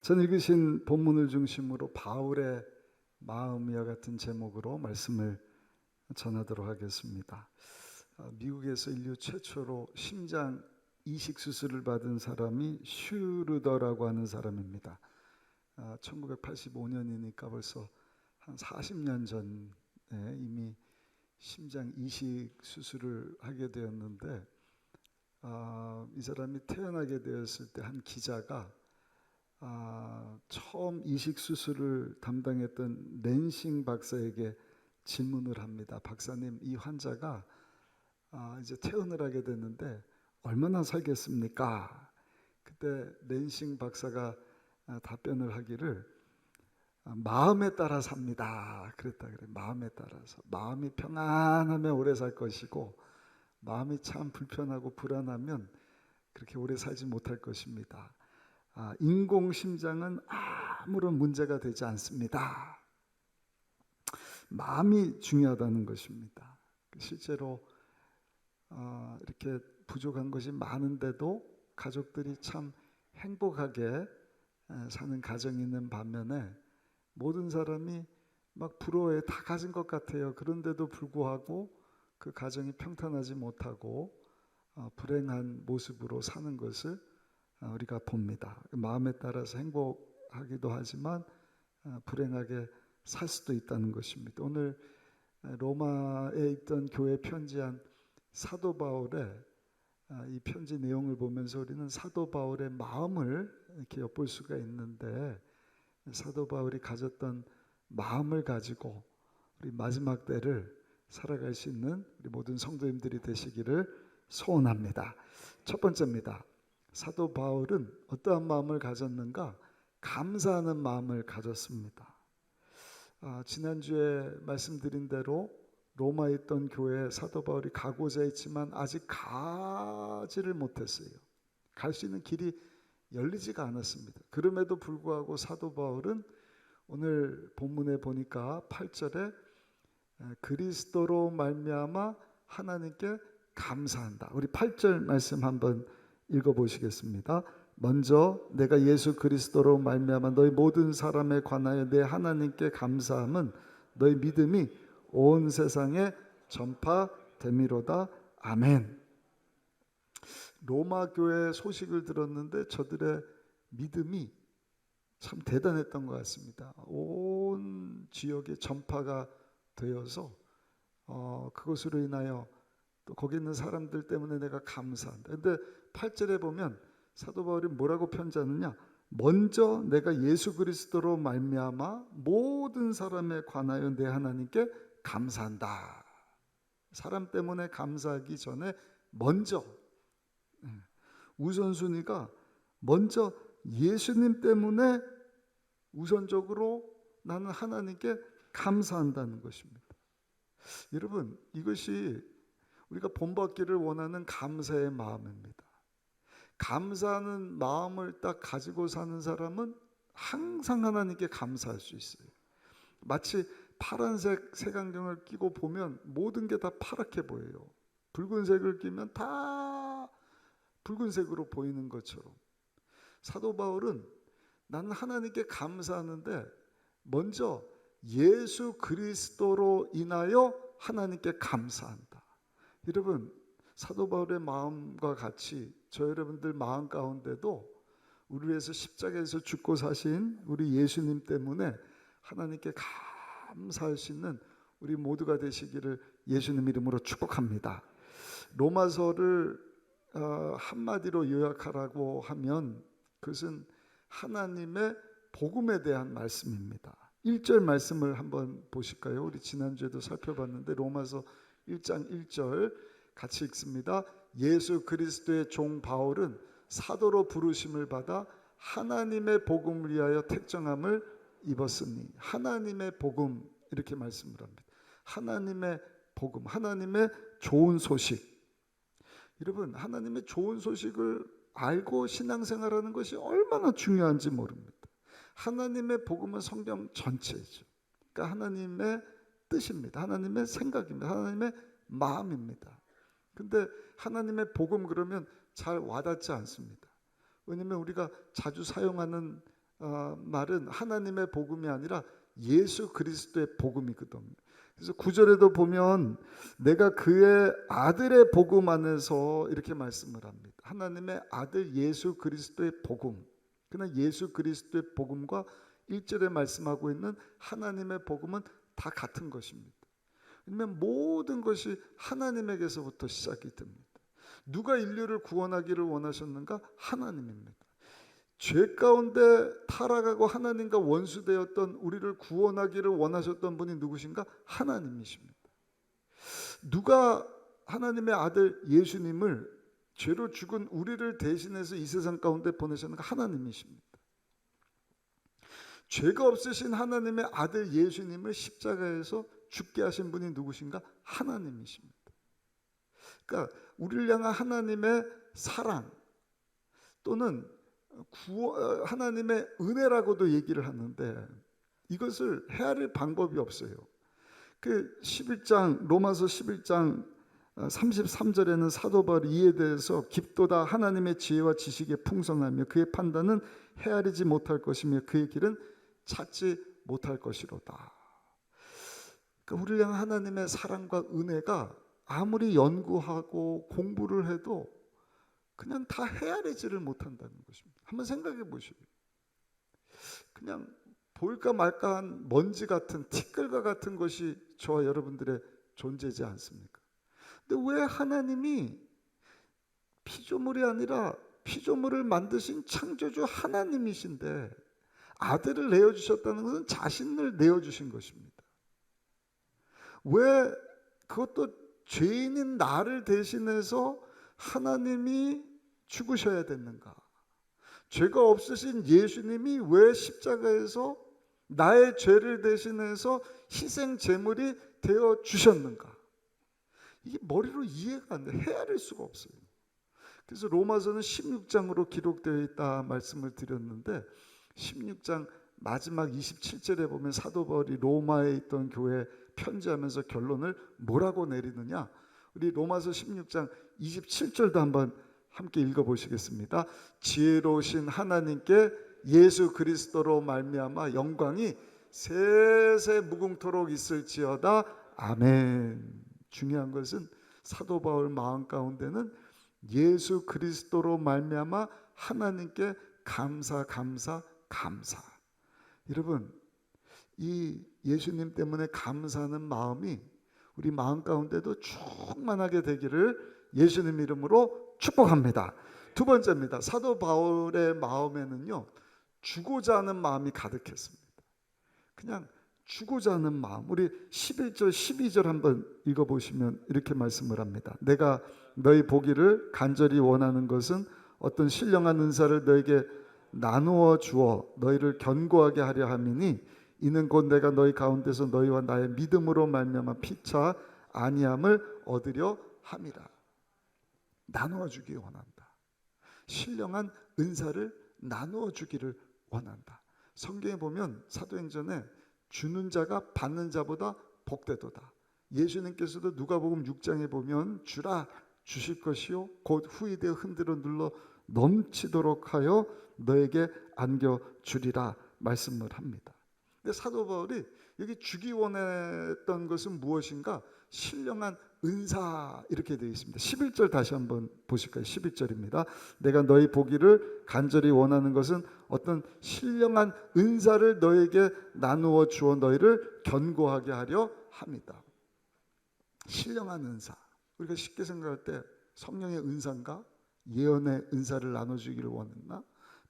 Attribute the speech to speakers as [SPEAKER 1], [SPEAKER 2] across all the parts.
[SPEAKER 1] 전 읽으신 본문을 중심으로 바울의 마음이와 같은 제목으로 말씀을 전하도록 하겠습니다. 미국에서 인류 최초로 심장 이식 수술을 받은 사람이 슈르더라고 하는 사람입니다. 1985년이니까 벌써 한 40년 전에 이미 심장 이식 수술을 하게 되었는데, 이 사람이 태어나게 되었을 때 한 기자가 처음 이식 수술을 담당했던 랜싱 박사에게 질문을 합니다. 박사님, 이 환자가 이제 퇴원을 하게 됐는데 얼마나 살겠습니까? 그때 랜싱 박사가 답변을 하기를 마음에 따라 삽니다. 그랬다 그래. 마음에 따라서. 마음이 평안하면 오래 살 것이고 마음이 참 불편하고 불안하면 그렇게 오래 살지 못할 것입니다. 인공심장은 아무런 문제가 되지 않습니다. 마음이 중요하다는 것입니다. 실제로 이렇게 부족한 것이 많은데도 가족들이 참 행복하게 사는 가정이 있는 반면에 모든 사람이 막 부러워해. 다 가진 것 같아요. 그런데도 불구하고 그 가정이 평탄하지 못하고 불행한 모습으로 사는 것을 우리가 봅니다. 마음에 따라서 행복하기도 하지만 불행하게 살 수도 있다는 것입니다. 오늘 로마에 있던 교회에 편지한 사도 바울의 이 편지 내용을 보면서 우리는 사도 바울의 마음을 이렇게 엿볼 수가 있는데, 사도 바울이 가졌던 마음을 가지고 우리 마지막 때를 살아갈 수 있는 우리 모든 성도님들이 되시기를 소원합니다. 첫 번째입니다. 사도 바울은 어떠한 마음을 가졌는가? 감사하는 마음을 가졌습니다. 지난주에 말씀드린 대로 로마에 있던 교회에 사도 바울이 가고자 했지만 아직 가지를 못했어요. 갈 수 있는 길이 열리지가 않았습니다. 그럼에도 불구하고 사도 바울은 오늘 본문에 보니까 8절에 그리스도로 말미암아 하나님께 감사한다. 우리 8절 말씀 한번 읽어보시겠습니다. 먼저 내가 예수 그리스도로 말미암아 너희 모든 사람에 관하여 내 하나님께 감사함은 너희 믿음이 온 세상에 전파됨이로다. 아멘. 로마 교회 소식을 들었는데 저들의 믿음이 참 대단했던 것 같습니다. 온 지역에 전파가 되어서 그것으로 인하여 또 거기 있는 사람들 때문에 내가 감사한다. 근데 8절에 보면 사도 바울이 뭐라고 편지하느냐? 먼저 내가 예수 그리스도로 말미암아 모든 사람에 관하여 내 하나님께 감사한다. 사람 때문에 감사하기 전에 먼저 우선순위가 먼저 예수님 때문에 우선적으로 나는 하나님께 감사한다는 것입니다. 여러분, 이것이 우리가 본받기를 원하는 감사의 마음입니다. 감사하는 마음을 딱 가지고 사는 사람은 항상 하나님께 감사할 수 있어요. 마치 파란색 색안경을 끼고 보면 모든 게 다 파랗게 보여요. 붉은색을 끼면 다 붉은색으로 보이는 것처럼 사도 바울은 나는 하나님께 감사하는데 먼저 예수 그리스도로 인하여 하나님께 감사한다. 여러분, 사도 바울의 마음과 같이 저 여러분들 마음 가운데도 우리 위해서 십자가에서 죽고 사신 우리 예수님 때문에 하나님께 감사할 수 있는 우리 모두가 되시기를 예수님 이름으로 축복합니다. 로마서를 한마디로 요약하라고 하면 그것은 하나님의 복음에 대한 말씀입니다. 1절 말씀을 한번 보실까요? 우리 지난주에도 살펴봤는데 로마서 1장 1절 같이 읽습니다. 예수 그리스도의 종 바울은 사도로 부르심을 받아 하나님의 복음을 위하여 택정함을 입었으니, 하나님의 복음 이렇게 말씀을 합니다. 하나님의 복음, 하나님의 좋은 소식. 여러분, 하나님의 좋은 소식을 알고 신앙생활하는 것이 얼마나 중요한지 모릅니다. 하나님의 복음은 성경 전체죠. 그러니까 하나님의 뜻입니다. 하나님의 생각입니다. 하나님의 마음입니다. 근데 하나님의 복음 그러면 잘 와닿지 않습니다. 왜냐하면 우리가 자주 사용하는 말은 하나님의 복음이 아니라 예수 그리스도의 복음이거든요. 그래서 9절에도 보면 내가 그의 아들의 복음 안에서 이렇게 말씀을 합니다. 하나님의 아들 예수 그리스도의 복음. 그러나 예수 그리스도의 복음과 1절에 말씀하고 있는 하나님의 복음은 다 같은 것입니다. 왜냐하면 모든 것이 하나님에게서부터 시작이 됩니다. 누가 인류를 구원하기를 원하셨는가? 하나님입니다. 죄 가운데 타락하고 하나님과 원수되었던 우리를 구원하기를 원하셨던 분이 누구신가? 하나님이십니다. 누가 하나님의 아들 예수님을 죄로 죽은 우리를 대신해서 이 세상 가운데 보내셨는가? 하나님이십니다. 죄가 없으신 하나님의 아들 예수님을 십자가에서 죽게 하신 분이 누구신가? 하나님이십니다. 그러니까 우리를 향한 하나님의 사랑 또는 하나님의 은혜라고도 얘기를 하는데 이것을 헤아릴 방법이 없어요. 그 11장 로마서 11장 33절에는 사도 바울이 이에 대해서 깊도다 하나님의 지혜와 지식의 풍성하며 그의 판단은 헤아리지 못할 것이며 그의 길은 찾지 못할 것이로다. 그러니까 우리를 향한 하나님의 사랑과 은혜가 아무리 연구하고 공부를 해도 그냥 다 헤아리지를 못한다는 것입니다. 한번 생각해 보시고 그냥 볼까 말까한 먼지 같은 티끌과 같은 것이 저와 여러분들의 존재지 않습니까? 근데 왜 하나님이 피조물이 아니라 피조물을 만드신 창조주 하나님이신데 아들을 내어주셨다는 것은 자신을 내어주신 것입니다. 왜 그것도 죄인인 나를 대신해서 하나님이 죽으셔야 됐는가? 죄가 없으신 예수님이 왜 십자가에서 나의 죄를 대신해서 희생 제물이 되어 주셨는가? 이게 머리로 이해가 안 돼. 헤아릴 수가 없어요. 그래서 로마서는 16장으로 기록되어 있다 말씀을 드렸는데 16장 마지막 27절에 보면 사도 바울이 로마에 있던 교회에 편지하면서 결론을 뭐라고 내리느냐? 우리 로마서 16장 27절도 한번 함께 읽어보시겠습니다. 지혜로우신 하나님께 예수 그리스도로 말미암아 영광이 세세 무궁토록 있을지어다. 아멘. 중요한 것은 사도 바울 마음 가운데는 예수 그리스도로 말미암아 하나님께 감사. 여러분, 이 예수님 때문에 감사하는 마음이 우리 마음 가운데도 충만하게 되기를 예수님 이름으로 축복합니다. 두 번째입니다. 사도 바울의 마음에는요, 주고자 하는 마음이 가득했습니다. 그냥 주고자 하는 마음. 우리 11절 12절 한번 읽어보시면 이렇게 말씀을 합니다. 내가 너희 보기를 간절히 원하는 것은 어떤 신령한 은사를 너에게 나누어 주어 너희를 견고하게 하려 함이니 이는 곧 내가 너희 가운데서 너희와 나의 믿음으로 말미암아 피차 아니함을 얻으려 함이라. 나누어 주기 원한다. 신령한 은사를 나누어 주기를 원한다. 성경에 보면 사도행전에 주는 자가 받는 자보다 복되도다. 예수님께서도 누가복음 6장에 보면 주라 주실 것이요 곧 후이되어 흔들어 눌러 넘치도록 하여 너에게 안겨주리라 말씀을 합니다. 근데 사도 바울이 여기 주기 원했던 것은 무엇인가? 신령한 은사 이렇게 되어 있습니다. 11절 다시 한번 보실까요? 11절입니다. 내가 너희 보기를 간절히 원하는 것은 어떤 신령한 은사를 너에게 나누어 주어 너희를 견고하게 하려 합니다. 신령한 은사. 우리가 쉽게 생각할 때 성령의 은사인가? 예언의 은사를 나눠주기를 원했나?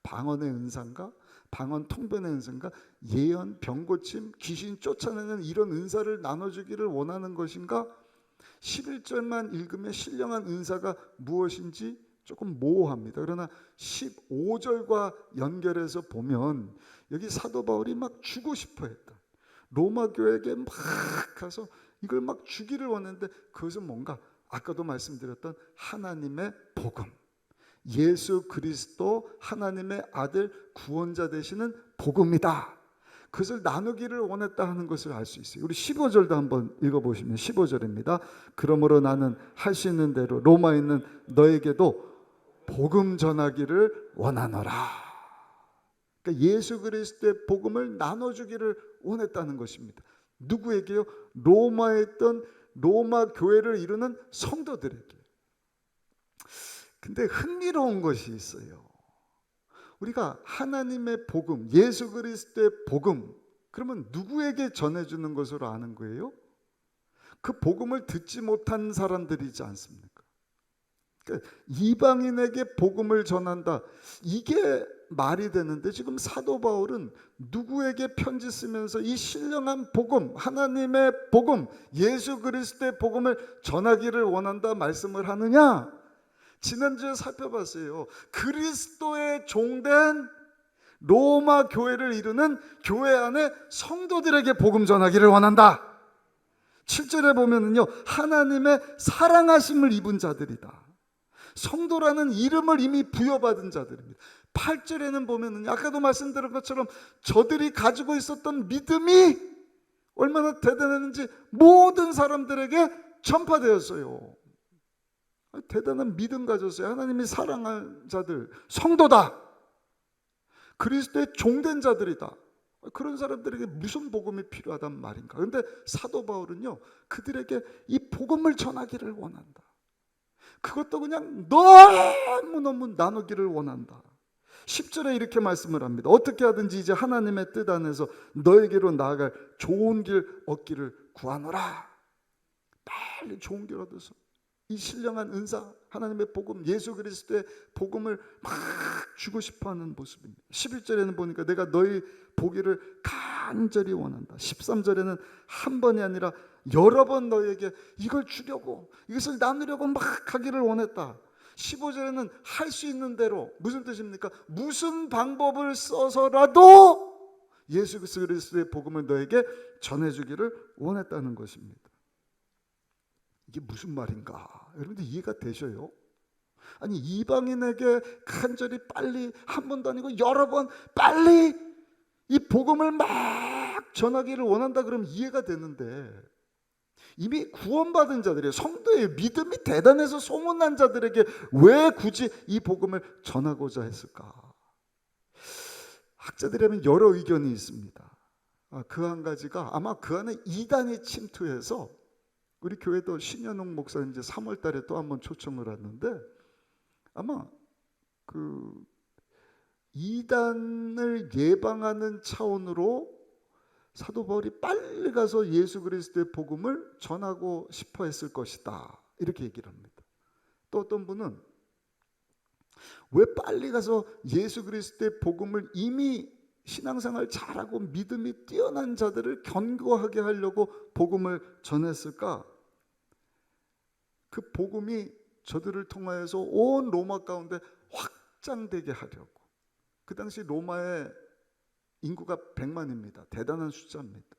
[SPEAKER 1] 방언의 은사인가? 방언 통변의 은사인가? 예언, 병고침, 귀신 쫓아내는 이런 은사를 나눠주기를 원하는 것인가? 11절만 읽으면 신령한 은사가 무엇인지 조금 모호합니다. 그러나 15절과 연결해서 보면 여기 사도 바울이 막 주고 싶어 했다. 로마 교회에게 막 가서 이걸 막 주기를 원했는데 그것은 뭔가? 아까도 말씀드렸던 하나님의 복음. 예수 그리스도 하나님의 아들 구원자 되시는 복음이다. 그것을 나누기를 원했다 하는 것을 알 수 있어요. 우리 15절도 한번 읽어보시면 15절입니다. 그러므로 나는 할 수 있는 대로 로마에 있는 너에게도 복음 전하기를 원하노라. 그러니까 예수 그리스도의 복음을 나눠주기를 원했다는 것입니다. 누구에게요? 로마에 있던 로마 교회를 이루는 성도들에게. 근데 흥미로운 것이 있어요. 우리가 하나님의 복음, 예수 그리스도의 복음, 그러면 누구에게 전해주는 것으로 아는 거예요? 그 복음을 듣지 못한 사람들이지 않습니까? 그러니까 이방인에게 복음을 전한다. 이게 말이 되는데 지금 사도 바울은 누구에게 편지 쓰면서 이 신령한 복음, 하나님의 복음, 예수 그리스도의 복음을 전하기를 원한다 말씀을 하느냐? 지난주에 살펴봤어요. 그리스도의 종된 로마 교회를 이루는 교회 안에 성도들에게 복음 전하기를 원한다. 7절에 보면은요, 하나님의 사랑하심을 입은 자들이다. 성도라는 이름을 이미 부여받은 자들입니다. 8절에는 보면은 아까도 말씀드린 것처럼 저들이 가지고 있었던 믿음이 얼마나 대단했는지 모든 사람들에게 전파되었어요. 대단한 믿음 가졌어요. 하나님이 사랑한 자들, 성도다. 그리스도의 종된 자들이다. 그런 사람들에게 무슨 복음이 필요하단 말인가? 그런데 사도 바울은요, 그들에게 이 복음을 전하기를 원한다. 그것도 그냥 너무너무 나누기를 원한다. 10절에 이렇게 말씀을 합니다. 어떻게 하든지 이제 하나님의 뜻 안에서 너에게로 나아갈 좋은 길 얻기를 구하노라. 빨리 좋은 길 얻어서 이 신령한 은사, 하나님의 복음, 예수 그리스도의 복음을 막 주고 싶어하는 모습입니다. 11절에는 보니까 내가 너희 보기를 간절히 원한다. 13절에는 한 번이 아니라 여러 번 너희에게 이걸 주려고, 이것을 나누려고 막 하기를 원했다. 15절에는 할 수 있는 대로, 무슨 뜻입니까? 무슨 방법을 써서라도 예수 그리스도의 복음을 너에게 전해주기를 원했다는 것입니다. 이게 무슨 말인가? 여러분들 이해가 되셔요? 아니, 이방인에게 간절히 빨리, 한 번도 아니고 여러 번 빨리 이 복음을 막 전하기를 원한다 그러면 이해가 되는데, 이미 구원받은 자들이에요. 성도의 믿음이 대단해서 소문난 자들에게 왜 굳이 이 복음을 전하고자 했을까? 학자들이라면 여러 의견이 있습니다. 그 한 가지가 아마 그 안에 이단이 침투해서, 우리 교회도 신현웅 목사님 이제 3월 달에 또 한번 초청을 했는데, 아마 그 이단을 예방하는 차원으로 사도 바울이 빨리 가서 예수 그리스도의 복음을 전하고 싶어 했을 것이다. 이렇게 얘기를 합니다. 또 어떤 분은 왜 빨리 가서 예수 그리스도의 복음을 이미 신앙생활 잘하고 믿음이 뛰어난 자들을 견고하게 하려고 복음을 전했을까? 그 복음이 저들을 통하여서 온 로마 가운데 확장되게 하려고. 그 당시 로마의 인구가 100만입니다. 대단한 숫자입니다.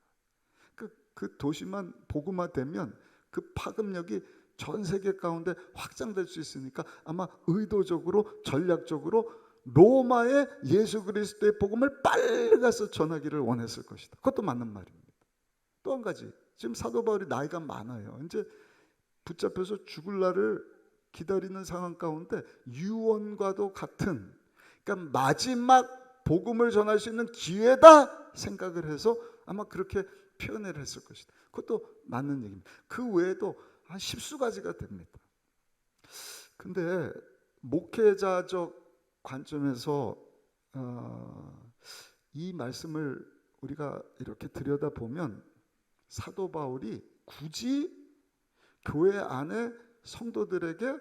[SPEAKER 1] 그 도시만 복음화되면 그 파급력이 전 세계 가운데 확장될 수 있으니까 아마 의도적으로 전략적으로 로마의 예수 그리스도의 복음을 빨리 가서 전하기를 원했을 것이다. 그것도 맞는 말입니다. 또 한 가지, 지금 사도 바울이 나이가 많아요. 이제 붙잡혀서 죽을 날을 기다리는 상황 가운데 유언과도 같은, 그러니까 마지막 복음을 전할 수 있는 기회다 생각을 해서 아마 그렇게 표현을 했을 것이다. 그것도 맞는 얘기입니다. 그 외에도 한 10수가지가 됩니다. 근데 목회자적 관점에서 이 말씀을 우리가 이렇게 들여다보면 사도 바울이 굳이 교회 안에 성도들에게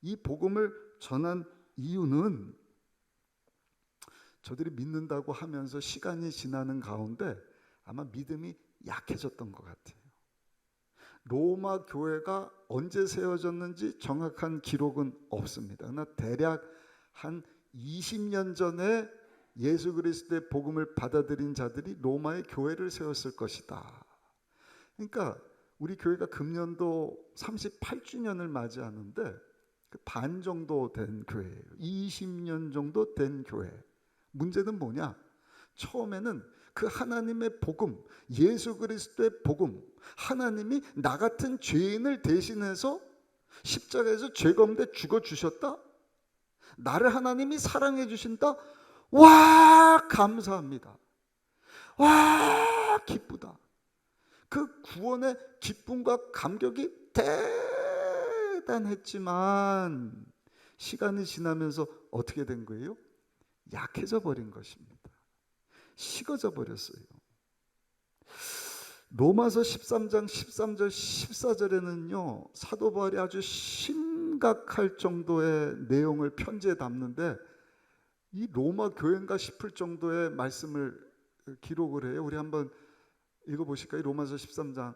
[SPEAKER 1] 이 복음을 전한 이유는, 저들이 믿는다고 하면서 시간이 지나는 가운데 아마 믿음이 약해졌던 것 같아요. 로마 교회가 언제 세워졌는지 정확한 기록은 없습니다. 그러나 대략 한 20년 전에 예수 그리스도의 복음을 받아들인 자들이 로마의 교회를 세웠을 것이다. 그러니까 우리 교회가 금년도 38주년을 맞이하는데 반 정도 된 교회예요. 20년 정도 된 교회. 문제는 뭐냐? 처음에는 그 하나님의 복음, 예수 그리스도의 복음, 하나님이 나 같은 죄인을 대신해서 십자가에서 죄가 없는데 죽어주셨다? 나를 하나님이 사랑해 주신다? 와, 감사합니다. 와, 기쁘다. 그 구원의 기쁨과 감격이 대단했지만 시간이 지나면서 어떻게 된 거예요? 약해져 버린 것입니다. 식어져 버렸어요. 로마서 13장 13절 14절에는요 사도 바울이 아주 심각할 정도의 내용을 편지에 담는데 이 로마 교회인가 싶을 정도의 말씀을 기록을 해요. 우리 한번 읽어보실까요? 로마서 13장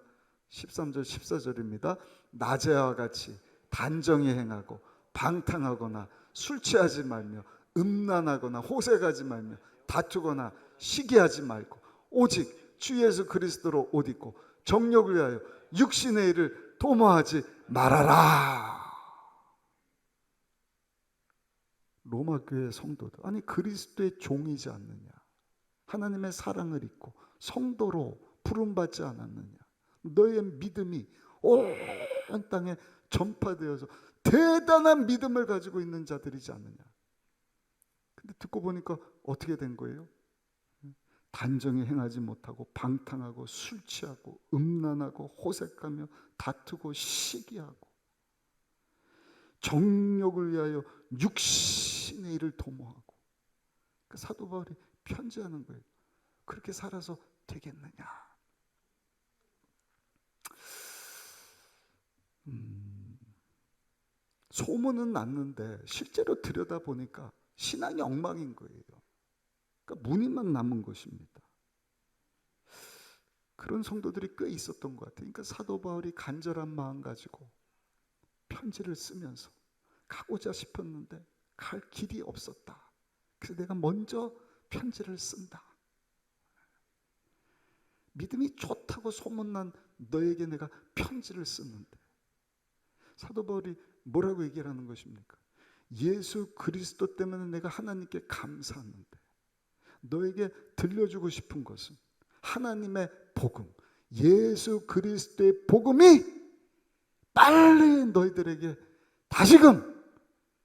[SPEAKER 1] 13절 14절입니다. 낮에와 같이 단정히 행하고 방탕하거나 술 취하지 말며 음란하거나 호색하지 말며 다투거나 시기하지 말고 오직 주 예수 그리스도로 옷 입고 정욕을 위하여 육신의 일을 도모하지 말아라. 로마 교회 성도들, 아니 그리스도의 종이지 않느냐, 하나님의 사랑을 입고 성도로 부름받지 않았느냐, 너의 믿음이 온 땅에 전파되어서 대단한 믿음을 가지고 있는 자들이지 않느냐. 근데 듣고 보니까 어떻게 된 거예요? 단정히 행하지 못하고 방탕하고 술 취하고 음란하고 호색하며 다투고 시기하고 정욕을 위하여 육신의 일을 도모하고. 그 사도 바울이 편지하는 거예요. 그렇게 살아서 되겠느냐? 소문은 났는데 실제로 들여다보니까 신앙이 엉망인 거예요. 그러니까 무늬만 남은 것입니다. 그런 성도들이 꽤 있었던 것 같아요. 그러니까 사도 바울이 간절한 마음 가지고 편지를 쓰면서 가고자 싶었는데 갈 길이 없었다. 그래서 내가 먼저 편지를 쓴다. 믿음이 좋다고 소문난 너에게 내가 편지를 쓰는데, 사도 바울이 뭐라고 얘기를 하는 것입니까? 예수 그리스도 때문에 내가 하나님께 감사하는데 너에게 들려주고 싶은 것은 하나님의 복음, 예수 그리스도의 복음이 빨리 너희들에게 다시금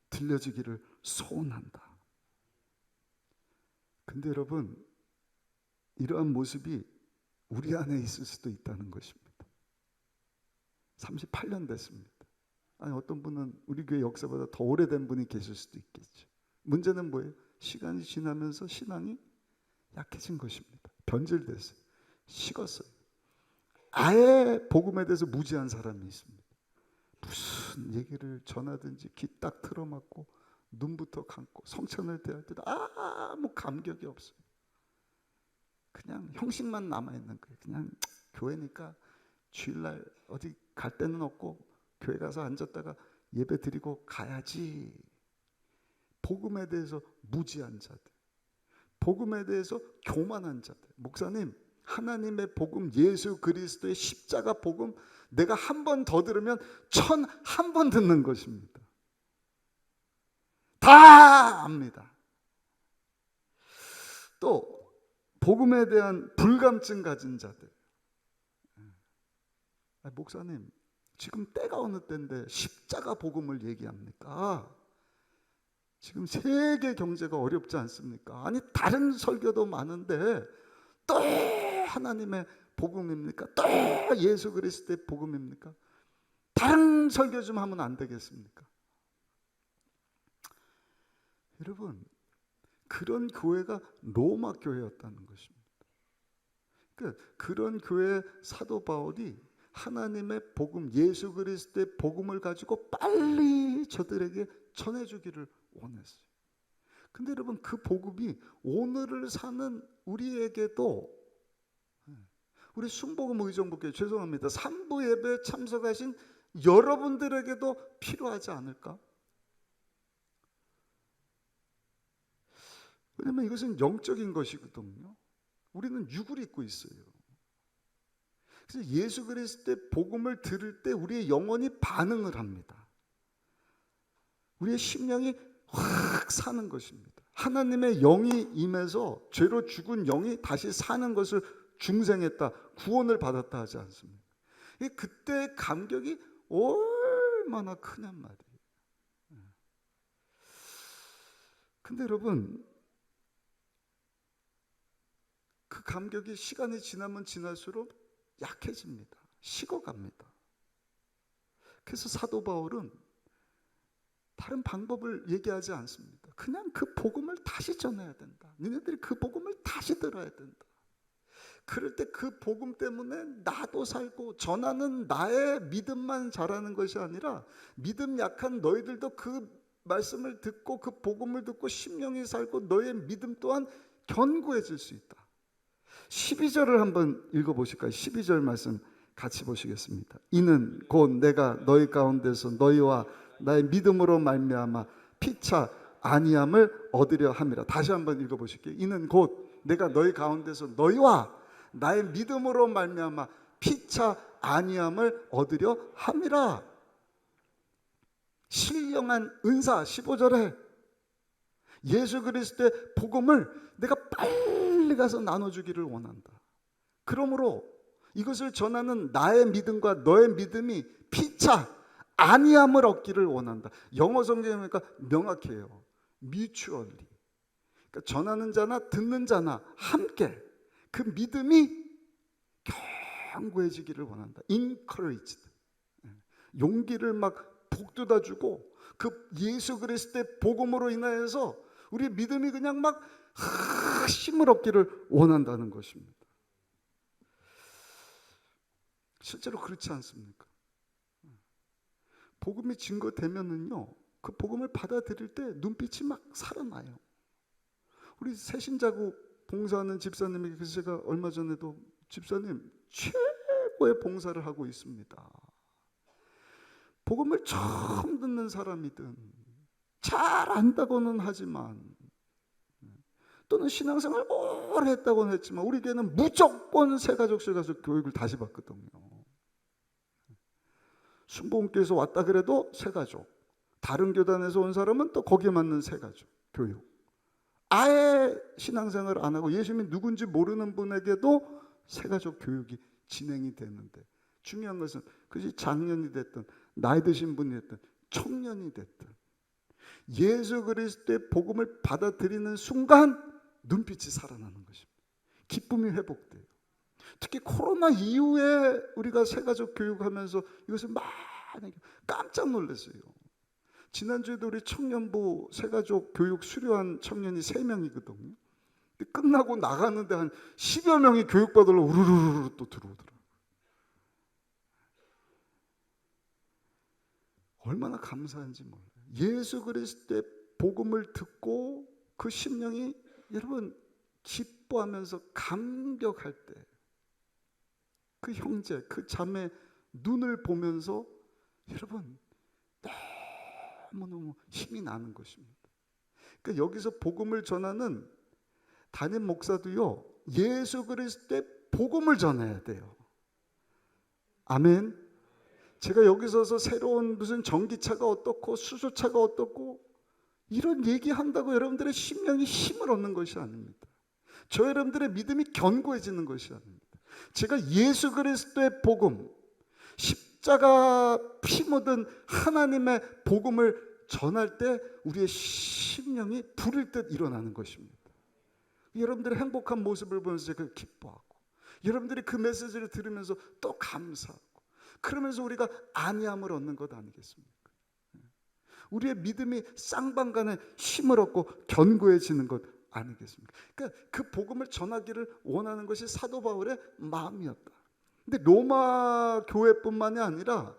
[SPEAKER 1] 들려지기를 소원한다. 근데 여러분, 이러한 모습이 우리 안에 있을 수도 있다는 것입니다. 38년 됐습니다. 아니 어떤 분은 우리 교회 역사보다 더 오래된 분이 계실 수도 있겠죠. 문제는 뭐예요? 시간이 지나면서 신앙이 약해진 것입니다. 변질됐어요. 식었어요. 아예 복음에 대해서 무지한 사람이 있습니다. 무슨 얘기를 전하든지 귀 딱 틀어막고 눈부터 감고 성찬을 대할 때도 아무 감격이 없어요. 그냥 형식만 남아있는 거예요. 그냥 교회니까 주일날 어디 갈 데는 없고 교회 가서 앉았다가 예배 드리고 가야지. 복음에 대해서 무지한 자들, 복음에 대해서 교만한 자들. 목사님, 하나님의 복음, 예수 그리스도의 십자가 복음 내가 한 번 더 들으면 1,001번 듣는 것입니다. 다 압니다. 또 복음에 대한 불감증 가진 자들. 목사님, 지금 때가 어느 때인데 십자가 복음을 얘기합니까? 지금 세계 경제가 어렵지 않습니까? 아니 다른 설교도 많은데 또 하나님의 복음입니까? 또 예수 그리스도의 복음입니까? 다른 설교 좀 하면 안 되겠습니까? 여러분, 그런 교회가 로마 교회였다는 것입니다. 그러니까 그런 교회 사도 바울이 하나님의 복음, 예수 그리스도의 복음을 가지고 빨리 저들에게 전해주기를 원했어요. 근데 여러분, 그 복음이 오늘을 사는 우리에게도, 우리 순복음 의정부교회, 죄송합니다, 3부 예배 참석하신 여러분들에게도 필요하지 않을까? 왜냐하면 이것은 영적인 것이거든요. 우리는 육을 입고 있어요. 그래서 예수 그리스도의 복음을 들을 때 우리의 영혼이 반응을 합니다. 우리의 심령이 확 사는 것입니다. 하나님의 영이 임해서 죄로 죽은 영이 다시 사는 것을 중생했다, 구원을 받았다 하지 않습니까? 그때의 감격이 얼마나 크냔 말이에요. 근데 여러분, 그 감격이 시간이 지나면 지날수록 약해집니다. 식어갑니다. 그래서 사도 바울은 다른 방법을 얘기하지 않습니다. 그냥 그 복음을 다시 전해야 된다. 너희들이 그 복음을 다시 들어야 된다. 그럴 때 그 복음 때문에 나도 살고, 전하는 나의 믿음만 자라는 것이 아니라 믿음 약한 너희들도 그 말씀을 듣고 그 복음을 듣고 심령이 살고 너의 믿음 또한 견고해질 수 있다. 12절을 한번 읽어보실까요? 12절 말씀 같이 보시겠습니다. 이는 곧 내가 너희 가운데서 너희와 나의 믿음으로 말미암아 피차 아니함을 얻으려 함이라. 다시 한번 읽어보실게요. 이는 곧 내가 너희 가운데서 너희와 나의 믿음으로 말미암아 피차 아니함을 얻으려 함이라. 신령한 은사 15절에 예수 그리스도의 복음을 내가 빨리 가서 나눠주기를 원한다. 그러므로 이것을 전하는 나의 믿음과 너의 믿음이 피차 아니함을 얻기를 원한다. 영어 성경에 보니까 명확해요. mutually. 그러니까 전하는 자나 듣는 자나 함께 그 믿음이 견고해지기를 원한다. encouraged. 용기를 막 북돋아주고 그 예수 그리스도의 복음으로 인하여서 우리 믿음이 그냥 막 힘을 얻기를 원한다는 것입니다. 실제로 그렇지 않습니까? 복음이 증거되면은요, 그 복음을 받아들일 때 눈빛이 막 살아나요. 우리 새신자국 봉사하는 집사님에게 그래서 제가 얼마 전에도 집사님 최고의 봉사를 하고 있습니다. 복음을 처음 듣는 사람이든 잘 안다고는 하지만 또는 신앙생활 오래 했다고는 했지만 우리 교회는 무조건 새가족실 가서 교육을 다시 받거든요. 순복음교회에서 왔다 그래도 새가족, 다른 교단에서 온 사람은 또 거기에 맞는 새가족 교육. 아예 신앙생활을 안 하고 예수님이 누군지 모르는 분에게도 새가족 교육이 진행이 되는데, 중요한 것은 그것이 장년이 됐든 나이 드신 분이 됐든 청년이 됐든 예수 그리스도의 복음을 받아들이는 순간 눈빛이 살아나는 것입니다. 기쁨이 회복돼요. 특히 코로나 이후에 우리가 새가족 교육하면서 이것을 많이 깜짝 놀랐어요. 지난주에도 우리 청년부 새가족 교육 수료한 청년이 3명이거든요. 근데 끝나고 나가는데 한 10여 명이 교육받으러 우르르르 또 들어오더라고요. 얼마나 감사한지 몰라요. 예수 그리스도의 복음을 듣고 그 심령이 여러분 기뻐하면서 감격할 때 그 형제, 그 자매 눈을 보면서 여러분 너무너무 힘이 나는 것입니다. 그러니까 여기서 복음을 전하는 담임 목사도요, 예수 그리스도의 복음을 전해야 돼요. 아멘. 제가 여기 서서 새로운 무슨 전기차가 어떻고 수소차가 어떻고 이런 얘기한다고 여러분들의 심령이 힘을 얻는 것이 아닙니다. 저 여러분들의 믿음이 견고해지는 것이 아닙니다. 제가 예수 그리스도의 복음, 십자가 피 묻은 하나님의 복음을 전할 때 우리의 심령이 부를 듯 일어나는 것입니다. 여러분들의 행복한 모습을 보면서 제가 기뻐하고, 여러분들이 그 메시지를 들으면서 또 감사하고, 그러면서 우리가 안위함을 얻는 것 아니겠습니까? 우리의 믿음이 쌍방간에 힘을 얻고 견고해지는 것 아니겠습니까? 그러니까 그 복음을 전하기를 원하는 것이 사도 바울의 마음이었다. 근데 로마 교회뿐만이 아니라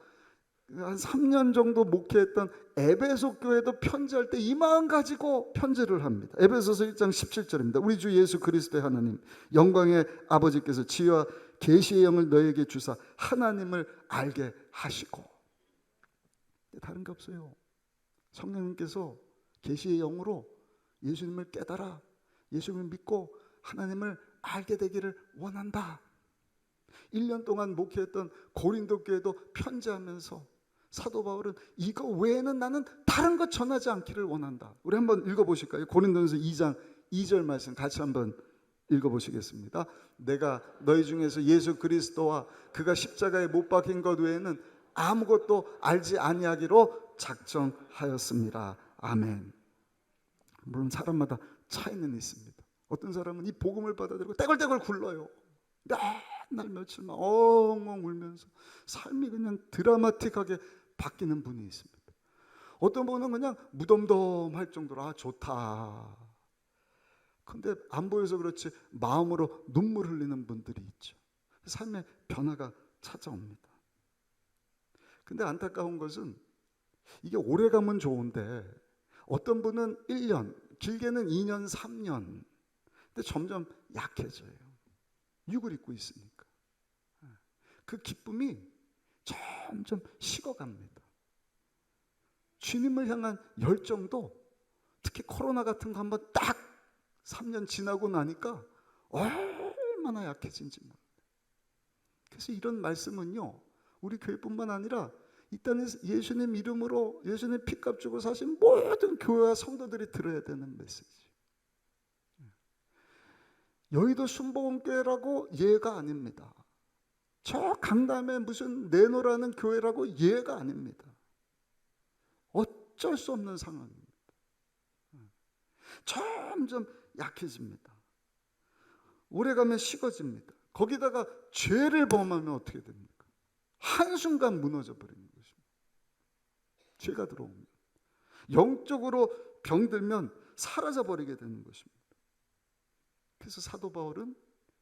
[SPEAKER 1] 한 3년 정도 목회했던 에베소 교회도 편지할 때 이 마음 가지고 편지를 합니다. 에베소서 1장 17절입니다. 우리 주 예수 그리스도의 하나님 영광의 아버지께서 지혜와 계시의 영을 너에게 주사 하나님을 알게 하시고. 다른 게 없어요. 성령님께서 계시의 영으로 예수님을 깨달아 예수님을 믿고 하나님을 알게 되기를 원한다. 1년 동안 목회했던 고린도 교회도 편지하면서 사도 바울은 이거 외에는 나는 다른 것 전하지 않기를 원한다. 우리 한번 읽어보실까요? 고린도전서 2장 2절 말씀 같이 한번 읽어보시겠습니다. 내가 너희 중에서 예수 그리스도와 그가 십자가에 못 박힌 것 외에는 아무것도 알지 아니하기로 작정하였습니다. 아멘. 물론 사람마다 차이는 있습니다. 어떤 사람은 이 복음을 받아들이고 떼굴떼굴 굴러요. 맨날 며칠만 엉엉 울면서 삶이 그냥 드라마틱하게 바뀌는 분이 있습니다. 어떤 분은 그냥 무덤덤할 정도로 좋다. 근데 안 보여서 그렇지 마음으로 눈물 흘리는 분들이 있죠. 삶의 변화가 찾아옵니다. 근데 안타까운 것은 이게 오래 가면 좋은데 어떤 분은 1년, 길게는 2년, 3년. 근데 점점 약해져요. 육을 입고 있으니까. 그 기쁨이 점점 식어갑니다. 주님을 향한 열정도 특히 코로나 같은 거 한번 딱 3년 지나고 나니까 얼마나 약해진지 몰라요. 그래서 이런 말씀은요, 우리 교회뿐만 아니라 이 땅에서 예수님 이름으로 예수님 피값 주고 사신 모든 교회와 성도들이 들어야 되는 메시지. 여의도 순복음교회라고 예가 아닙니다. 저 강남에 무슨 내노라는 교회라고 예가 아닙니다. 어쩔 수 없는 상황입니다. 점점 약해집니다. 오래가면 식어집니다. 거기다가 죄를 범하면 어떻게 됩니까? 한순간 무너져 버리는 것입니다. 죄가 들어오면 영적으로 병들면 사라져 버리게 되는 것입니다. 그래서 사도 바울은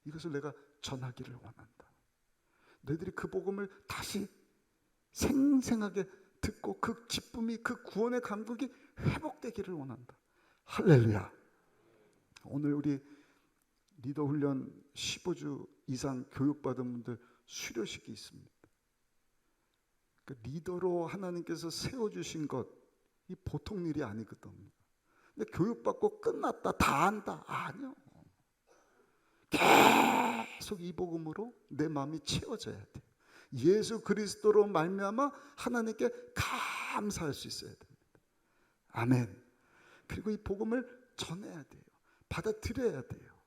[SPEAKER 1] 이것을 내가 전하기를 원한다. 너희들이 그 복음을 다시 생생하게 듣고 그 기쁨이, 그 구원의 감격이 회복되기를 원한다. 할렐루야. 오늘 우리 리더 훈련 15주 이상 교육받은 분들 수료식이 있습니다. 그 리더로 하나님께서 세워주신 것, 이 보통 일이 아니거든요. 근데 교육받고 끝났다, 다 안다. 아니요. 계속 이 복음으로 내 마음이 채워져야 돼요. 예수 그리스도로 말미암아 하나님께 감사할 수 있어야 됩니다. 아멘. 그리고 이 복음을 전해야 돼요. 받아들여야 돼요.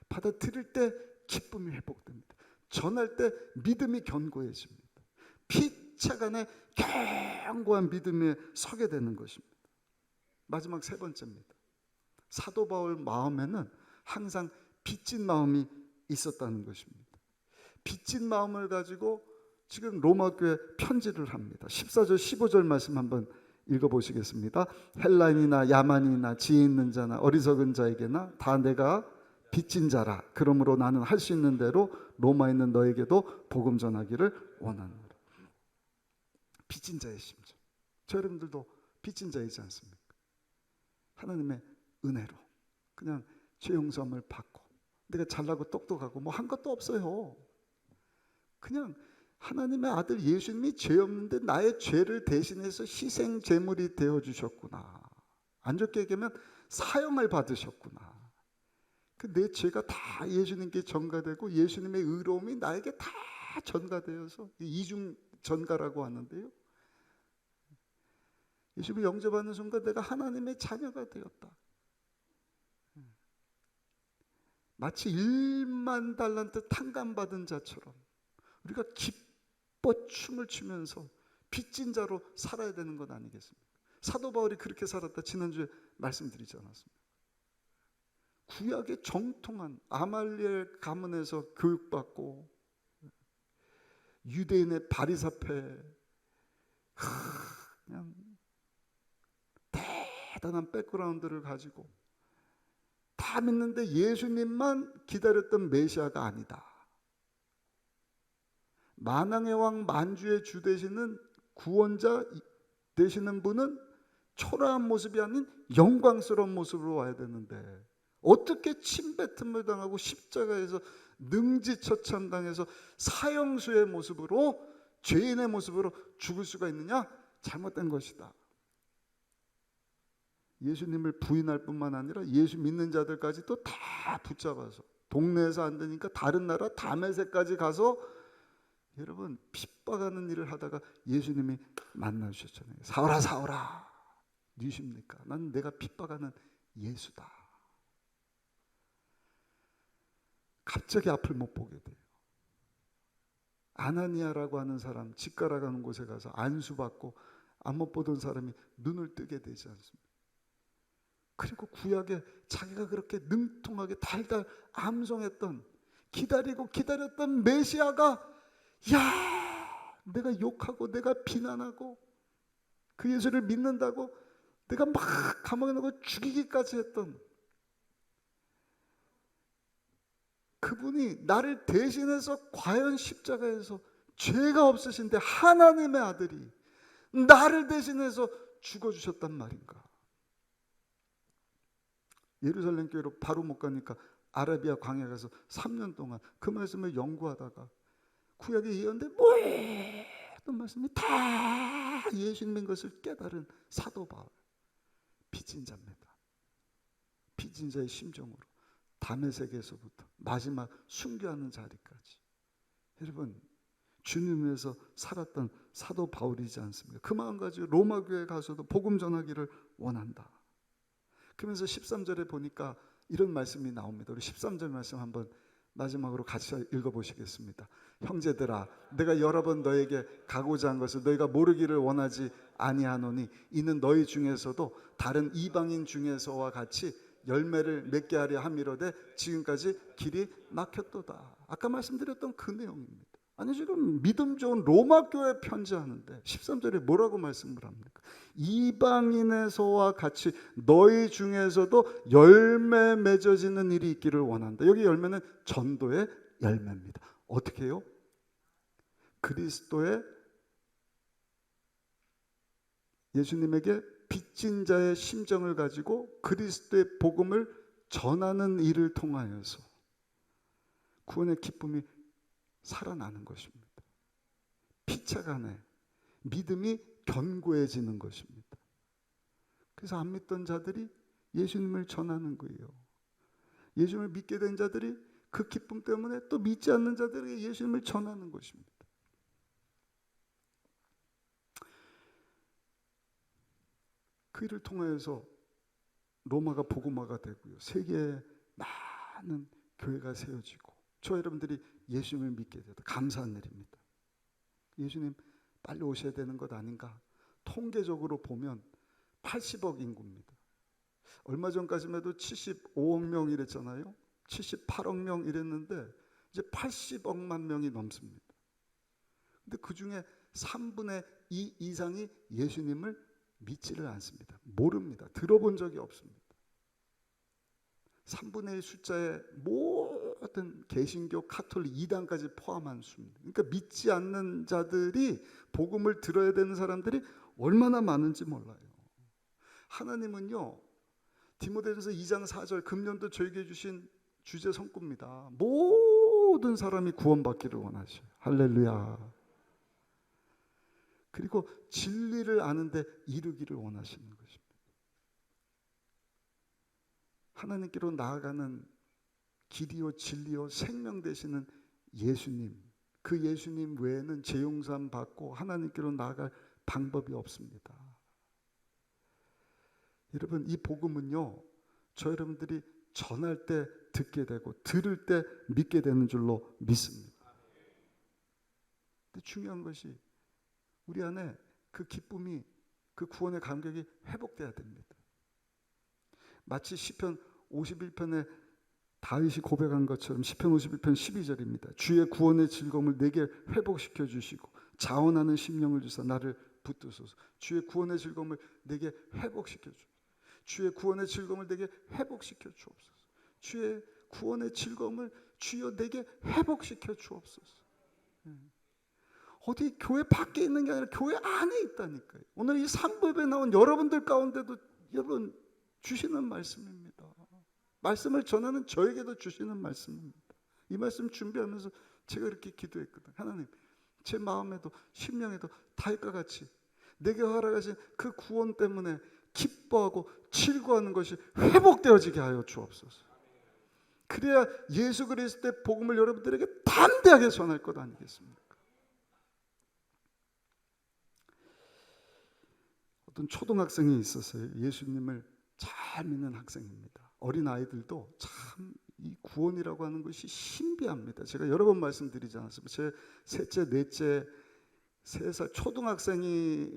[SPEAKER 1] 받아들일 때 기쁨이 회복됩니다. 전할 때 믿음이 견고해집니다. 피차간에 견고한 믿음에 서게 되는 것입니다. 마지막 세 번째입니다. 사도 바울 마음에는 항상 빚진 마음이 있었다는 것입니다. 빚진 마음을 가지고 지금 로마 교회에 편지를 합니다. 14절 15절 말씀 한번 읽어보시겠습니다. 헬라인이나 야만이나 지혜 있는 자나 어리석은 자에게나 다 내가 빚진 자라. 그러므로 나는 할 수 있는 대로 로마에 있는 너에게도 복음 전하기를 원하노라. 빚진 자의 심정. 저 여러분들도 빚진 자이지 않습니까? 하나님의 은혜로 그냥 죄 용서함을 받고 내가 잘나고 똑똑하고 뭐 한 것도 없어요. 그냥 하나님의 아들 예수님이 죄 없는데 나의 죄를 대신해서 희생 제물이 되어 주셨구나. 안 좋게 얘기하면 사형을 받으셨구나. 그 내 죄가 다 예수님께 전가되고 예수님의 의로움이 나에게 다 전가되어서 이중 전가라고 하는데요. 예수님을 영접하는 순간 내가 하나님의 자녀가 되었다. 마치 1만 달란트 탕감받은 자처럼 우리가 기뻐 춤을 추면서 빚진 자로 살아야 되는 것 아니겠습니까? 사도 바울이 그렇게 살았다 지난주에 말씀드리지 않았습니까? 구약의 정통한 아말리엘 가문에서 교육받고 유대인의 바리사패 그냥 대단한 백그라운드를 가지고 다 믿는데 예수님만 기다렸던 메시아가 아니다. 만왕의 왕 만주의 주 되시는 구원자 되시는 분은 초라한 모습이 아닌 영광스러운 모습으로 와야 되는데 어떻게 침뱉음을 당하고 십자가에서 능지처참당해서 사형수의 모습으로 죄인의 모습으로 죽을 수가 있느냐? 잘못된 것이다. 예수님을 부인할 뿐만 아니라 예수 믿는 자들까지도 다 붙잡아서 동네에서 안 되니까 다른 나라 다메섹까지 가서 여러분 핍박하는 일을 하다가 예수님이 만나주셨잖아요. 사오라 사오라 누구십니까? 난 내가 핍박하는 예수다. 갑자기 앞을 못 보게 돼요. 아나니아라고 하는 사람 집가라고 하는 곳에 가서 안수받고 안 못 보던 사람이 눈을 뜨게 되지 않습니까? 그리고 구약에 자기가 그렇게 능통하게 달달 암송했던, 기다리고 기다렸던 메시아가, 야, 내가 욕하고 내가 비난하고 그 예수를 믿는다고 내가 막 감옥에 넣고 죽이기까지 했던 그분이 나를 대신해서 과연 십자가에서 죄가 없으신데 하나님의 아들이 나를 대신해서 죽어주셨단 말인가. 예루살렘 교회로 바로 못 가니까 아라비아 광야 가서 3년 동안 그 말씀을 연구하다가 구약에 예언된 모든 말씀이 다 예수님인 것을 깨달은 사도 바울, 빚진 자입니다. 빚진 자의 심정으로 다메섹에서부터 마지막 순교하는 자리까지, 여러분 주님 위해서 살았던 사도 바울이지 않습니까? 그 마음 가지고 로마 교회에 가서도 복음 전하기를 원한다. 그러면서 13절에 보니까 이런 말씀이 나옵니다. 우리 13절 말씀 한번 마지막으로 같이 읽어보시겠습니다. 형제들아, 내가 여러 번 너에게 가고자 한 것을 너희가 모르기를 원하지 아니하노니 이는 너희 중에서도 다른 이방인 중에서와 같이 열매를 맺게 하려 함이로되 지금까지 길이 막혔도다. 아까 말씀드렸던 그 내용입니다. 아니, 지금 믿음 좋은 로마 교회 편지하는데 13절에 뭐라고 말씀을 합니까? 이방인에서와 같이 너희 중에서도 열매 맺어지는 일이 있기를 원한다. 여기 열매는 전도의 열매입니다. 어떻게 해요? 그리스도의, 예수님에게 빚진 자의 심정을 가지고 그리스도의 복음을 전하는 일을 통하여서 구원의 기쁨이 살아나는 것입니다. 피차간에 믿음이 견고해지는 것입니다. 그래서 안 믿던 자들이 예수님을 전하는 거예요. 예수님을 믿게 된 자들이 그 기쁨 때문에 또 믿지 않는 자들에게 예수님을 전하는 것입니다. 그 일을 통해서 로마가 복음화가 되고요, 세계에 많은 교회가 세워지고 저 여러분들이 예수님을 믿게 되다 감사한 일입니다. 예수님 빨리 오셔야 되는 것 아닌가? 통계적으로 보면 80억 인구입니다. 얼마 전까지만 해도 75억 명 이랬잖아요. 78억 명 이랬는데 이제 80억만 명이 넘습니다. 근데 그 중에 3분의 2 이상이 예수님을 믿지를 않습니다. 모릅니다. 들어본 적이 없습니다. 3분의 1 숫자에 모든 개신교, 카톨릭, 이단까지 포함한 수입니다. 그러니까 믿지 않는 자들이, 복음을 들어야 되는 사람들이 얼마나 많은지 몰라요. 하나님은요, 디모데전서 2장 4절 금년도 저에게 주신 주제 성구입니다. 모든 사람이 구원받기를 원하셔요. 할렐루야. 그리고 진리를 아는데 이르기를 원하시는 것입니다. 하나님께로 나아가는 길이요 진리요 생명 되시는 예수님, 그 예수님 외에는 죄용산 받고 하나님께로 나아갈 방법이 없습니다. 여러분, 이 복음은요, 저 여러분들이 전할 때 듣게 되고 들을 때 믿게 되는 줄로 믿습니다. 근데 중요한 것이 우리 안에 그 기쁨이, 그 구원의 감격이 회복돼야 됩니다. 마치 시편 51편에 다윗이 고백한 것처럼 시편 51편 12절입니다. 주의 구원의 즐거움을 내게 회복시켜 주시고 자원하는 심령을 주사 나를 붙드소서. 주의 구원의 즐거움을 내게 회복시켜 주옵소서. 주의 구원의 즐거움을 내게 회복시켜 주옵소서. 주의 구원의 즐거움을 주여 내게 회복시켜 주옵소서. 어디 교회 밖에 있는 게 아니라 교회 안에 있다니까요. 오늘 이 3부에 나온 여러분들 가운데도 여러분 주시는 말씀입니다. 말씀을 전하는 저에게도 주시는 말씀입니다. 이 말씀 준비하면서 제가 이렇게 기도했거든요. 하나님, 제 마음에도 심령에도 다윗과 같이 내게 허락하신 그 구원 때문에 기뻐하고 즐거워하는 것이 회복되어지게 하여 주옵소서. 그래야 예수 그리스도의 복음을 여러분들에게 담대하게 전할 것 아니겠습니까? 어떤 초등학생이 있었어요. 예수님을 잘 믿는 학생입니다. 어린 아이들도 참 이 구원이라고 하는 것이 신비합니다. 제가 여러 번 말씀드리지 않았습니까? 제 셋째, 넷째, 3살 초등학생이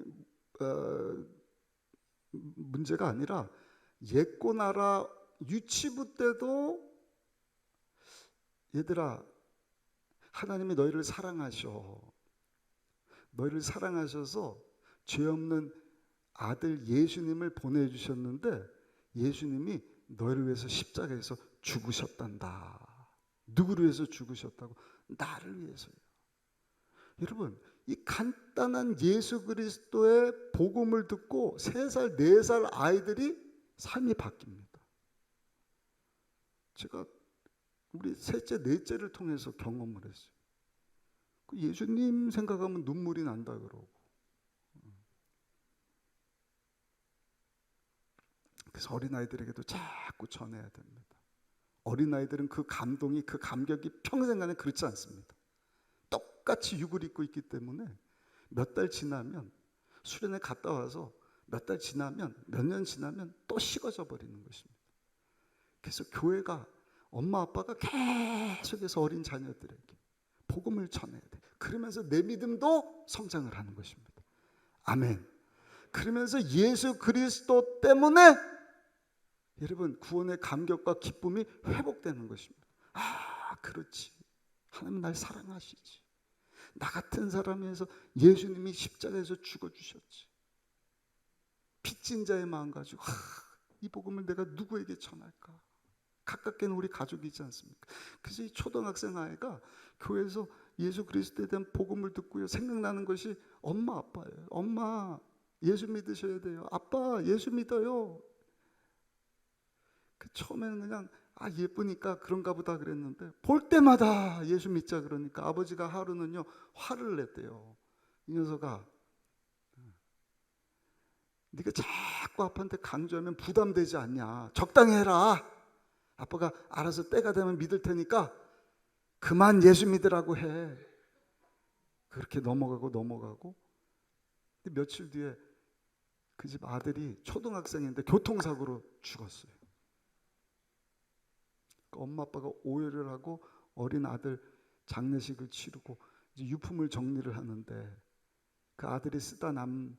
[SPEAKER 1] 문제가 아니라 옛고 나라 유치부 때도 얘들아, 하나님이 너희를 사랑하셔. 너희를 사랑하셔서 죄 없는 아들 예수님을 보내주셨는데 예수님이 너희를 위해서 십자가에서 죽으셨단다. 누구를 위해서 죽으셨다고? 나를 위해서요. 여러분, 이 간단한 예수 그리스도의 복음을 듣고 3살, 4살 아이들이 삶이 바뀝니다. 제가 우리 셋째, 넷째를 통해서 경험을 했어요. 예수님 생각하면 눈물이 난다 그러고. 그래서 어린아이들에게도 자꾸 전해야 됩니다. 어린아이들은 그 감동이, 그 감격이 평생간에 그렇지 않습니다. 똑같이 육을 입고 있기 때문에 몇 달 지나면, 수련회 갔다 와서 몇 달 지나면, 몇 년 지나면 또 식어져 버리는 것입니다. 그래서 교회가, 엄마 아빠가 계속해서 어린 자녀들에게 복음을 전해야 돼. 그러면서 내 믿음도 성장을 하는 것입니다. 아멘. 그러면서 예수 그리스도 때문에 여러분 구원의 감격과 기쁨이 회복되는 것입니다. 아, 그렇지. 하나님 날 사랑하시지. 나 같은 사람을 위해서 예수님이 십자가에서 죽어주셨지. 빚진 자의 마음 가지고 이 복음을 내가 누구에게 전할까? 가깝게는 우리 가족이지 않습니까? 그래서 이 초등학생 아이가 교회에서 예수 그리스도에 대한 복음을 듣고요, 생각나는 것이 엄마 아빠예요. 엄마 예수 믿으셔야 돼요. 아빠 예수 믿어요. 처음에는 그냥 예쁘니까 그런가 보다 그랬는데 볼 때마다 예수 믿자 그러니까 아버지가 하루는요 화를 냈대요. 이 녀석아, 네가 자꾸 아빠한테 강조하면 부담되지 않냐? 적당히 해라. 아빠가 알아서 때가 되면 믿을 테니까 그만 예수 믿으라고 해. 그렇게 넘어가고 근데 며칠 뒤에 그 집 아들이 초등학생인데 교통사고로 죽었어요. 엄마 아빠가 오해를 하고 어린 아들 장례식을 치르고 이제 유품을 정리를 하는데 그 아들이 쓰다 남은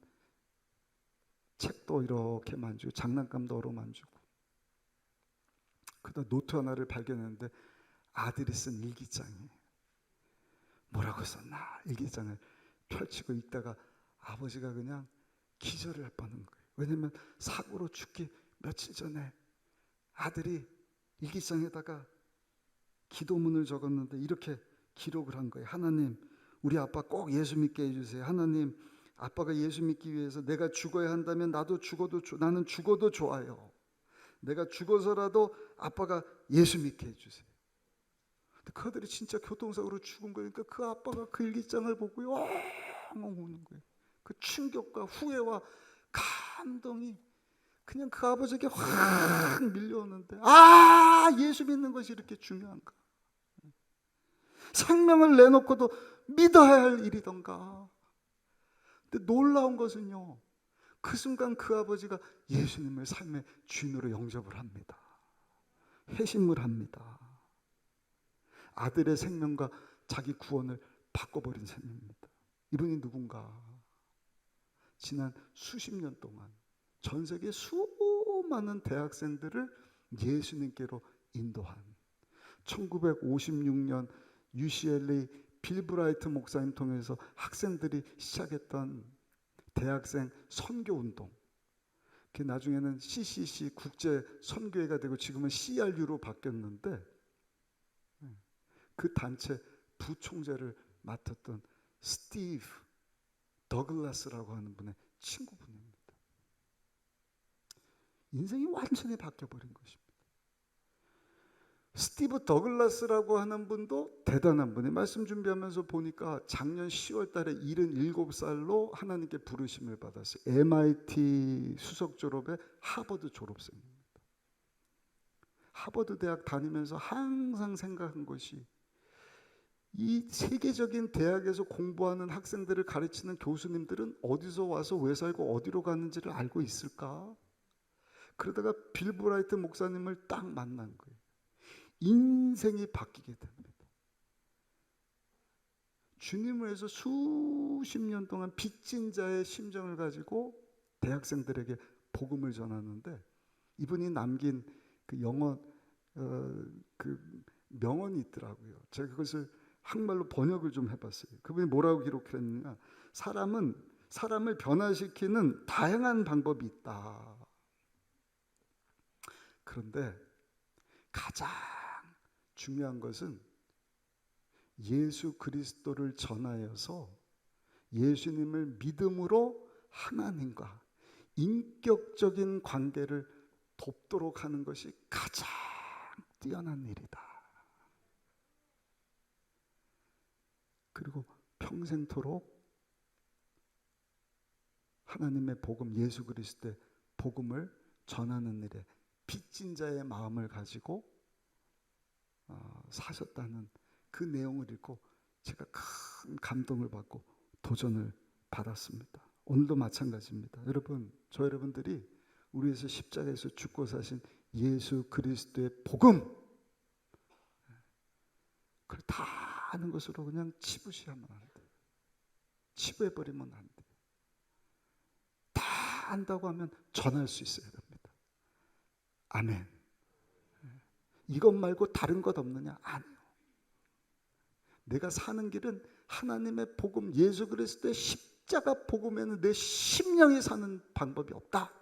[SPEAKER 1] 책도 이렇게 만지고 장난감도 얻어만지고 그러다 노트 하나를 발견했는데 아들이 쓴 일기장이 뭐라고 썼나 일기장을 펼치고 있다가 아버지가 그냥 기절을 할 뻔한 거예요. 왜냐하면 사고로 죽기 며칠 전에 아들이 일기장에다가 기도문을 적었는데 이렇게 기록을 한 거예요. 하나님, 우리 아빠 꼭 예수 믿게 해주세요. 하나님, 아빠가 예수 믿기 위해서 내가 죽어야 한다면 나는 죽어도 좋아요. 내가 죽어서라도 아빠가 예수 믿게 해주세요. 근데 그 아들이 진짜 교통사고로 죽은 거니까 그 아빠가 그 일기장을 보고요 엉엉 우는 거예요. 그 충격과 후회와 감동이 그냥 그 아버지에게 확 밀려오는데 예수 믿는 것이 이렇게 중요한가? 생명을 내놓고도 믿어야 할 일이던가? 근데 놀라운 것은요, 그 순간 그 아버지가 예수님을 삶의 주인으로 영접을 합니다. 회심을 합니다. 아들의 생명과 자기 구원을 바꿔버린 셈입니다. 이분이 누군가? 지난 수십 년 동안 전 세계 수많은 대학생들을 예수님께로 인도한 1956년 UCLA 빌브라이트 목사님 통해서 학생들이 시작했던 대학생 선교운동, 그 나중에는 CCC 국제 선교회가 되고 지금은 CRU로 바뀌었는데 그 단체 부총재를 맡았던 스티브 더글라스라고 하는 분의 친구분입니다. 인생이 완전히 바뀌어버린 것입니다. 스티브 더글라스라고 하는 분도 대단한 분이 말씀 준비하면서 보니까 작년 10월 달에 77살로 하나님께 부르심을 받았어요. MIT 수석 졸업에 하버드 졸업생입니다. 하버드 대학 다니면서 항상 생각한 것이 이 세계적인 대학에서 공부하는 학생들을 가르치는 교수님들은 어디서 와서 왜 살고 어디로 가는지를 알고 있을까? 그러다가 빌브라이트 목사님을 딱 만난 거예요. 인생이 바뀌게 됩니다. 주님을 위해서 수십 년 동안 빚진 자의 심정을 가지고 대학생들에게 복음을 전하는데 이분이 남긴 그 영어 그 명언이 있더라고요. 제가 그것을 한국말로 번역을 좀 해봤어요. 그분이 뭐라고 기록했느냐, 사람을 변화시키는 다양한 방법이 있다. 그런데 가장 중요한 것은 예수 그리스도를 전하여서 예수님을 믿음으로 하나님과 인격적인 관계를 돕도록 하는 것이 가장 뛰어난 일이다. 그리고 평생토록 하나님의 복음, 예수 그리스도의 복음을 전하는 일에 빚진 자의 마음을 가지고 사셨다는 그 내용을 읽고 제가 큰 감동을 받고 도전을 받았습니다. 오늘도 마찬가지입니다. 여러분, 저 여러분들이 우리에서 십자가에서 죽고 사신 예수 그리스도의 복음, 그걸 다 아는 것으로 그냥 치부시하면 안 돼. 치부해버리면 안 돼. 다 안다고 하면 전할 수 있어야 됩니다. 아멘. 이것 말고 다른 것 없느냐? 아니요. 내가 사는 길은 하나님의 복음, 예수 그리스도의 십자가 복음에는 내 심령이 사는 방법이 없다.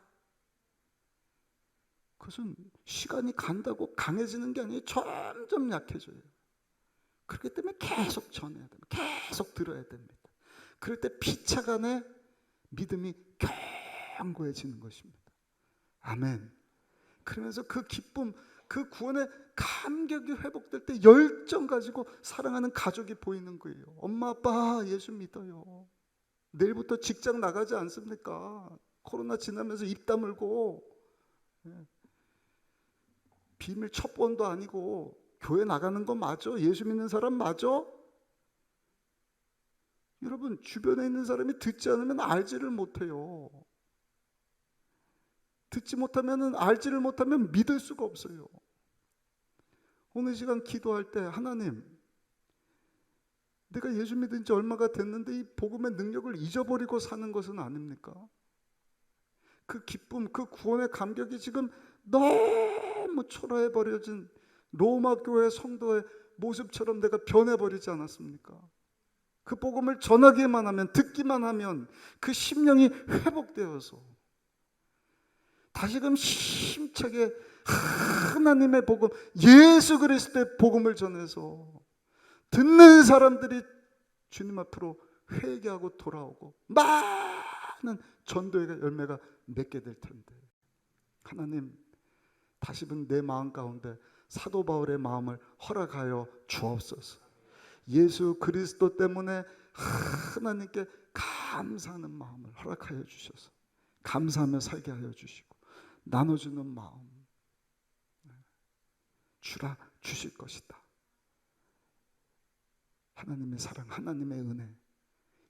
[SPEAKER 1] 그것은 시간이 간다고 강해지는 게 아니에요. 점점 약해져요. 그렇기 때문에 계속 전해야 됩니다. 계속 들어야 됩니다. 그럴 때 피차간에 믿음이 견고해지는 것입니다. 아멘. 그러면서 그 기쁨, 그 구원의 감격이 회복될 때 열정 가지고 사랑하는 가족이 보이는 거예요. 엄마 아빠 예수 믿어요. 내일부터 직장 나가지 않습니까? 코로나 지나면서 입 다물고, 비밀 첩보원도 아니고 교회 나가는 거 맞아? 예수 믿는 사람 맞아? 여러분, 주변에 있는 사람이 듣지 않으면 알지를 못해요. 듣지 못하면, 알지를 못하면 믿을 수가 없어요. 오늘 시간 기도할 때, 하나님, 내가 예수 믿은 지 얼마가 됐는데 이 복음의 능력을 잊어버리고 사는 것은 아닙니까? 그 기쁨, 그 구원의 감격이 지금 너무 초라해버려진 로마 교회 성도의 모습처럼 내가 변해버리지 않았습니까? 그 복음을 전하기만 하면, 듣기만 하면 그 심령이 회복되어서 다시금 힘차게 하나님의 복음, 예수 그리스도의 복음을 전해서 듣는 사람들이 주님 앞으로 회개하고 돌아오고 많은 전도의 열매가 맺게 될 텐데, 하나님, 다시금 내 마음 가운데 사도 바울의 마음을 허락하여 주옵소서. 예수 그리스도 때문에 하나님께 감사하는 마음을 허락하여 주셔서 감사하며 살게 하여 주시고, 나눠주는 마음 주라 주실 것이다. 하나님의 사랑, 하나님의 은혜,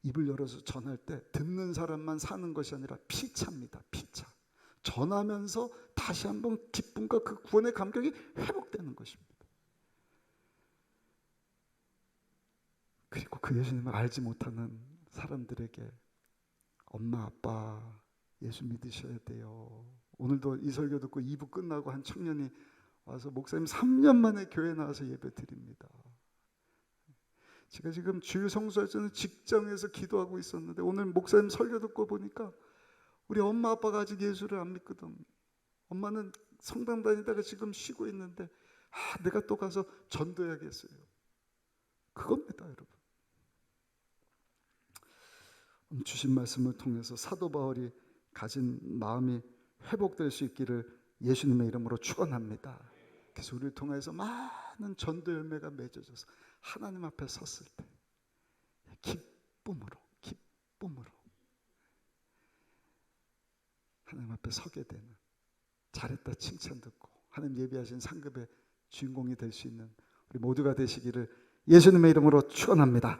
[SPEAKER 1] 입을 열어서 전할 때 듣는 사람만 사는 것이 아니라 피차입니다. 피차. 전하면서 다시 한번 기쁨과 그 구원의 감격이 회복되는 것입니다. 그리고 그 예수님을 알지 못하는 사람들에게 엄마 아빠 예수 믿으셔야 돼요. 오늘도 이 설교 듣고 2부 끝나고 한 청년이 와서 목사님 3년 만에 교회 나와서 예배 드립니다. 제가 지금 주일 성수할 때는 직장에서 기도하고 있었는데 오늘 목사님 설교 듣고 보니까 우리 엄마 아빠가 아직 예수를 안 믿거든. 엄마는 성당 다니다가 지금 쉬고 있는데 내가 또 가서 전도해야겠어요. 그겁니다, 여러분. 오늘 주신 말씀을 통해서 사도 바울이 가진 마음이 회복될 수 있기를 예수님의 이름으로 축원합니다. 그래서 우리를 통해서 많은 전도 열매가 맺어져서 하나님 앞에 섰을 때 기쁨으로 하나님 앞에 서게 되는, 잘했다 칭찬 듣고 하나님 예비하신 상급의 주인공이 될 수 있는 우리 모두가 되시기를 예수님의 이름으로 축원합니다.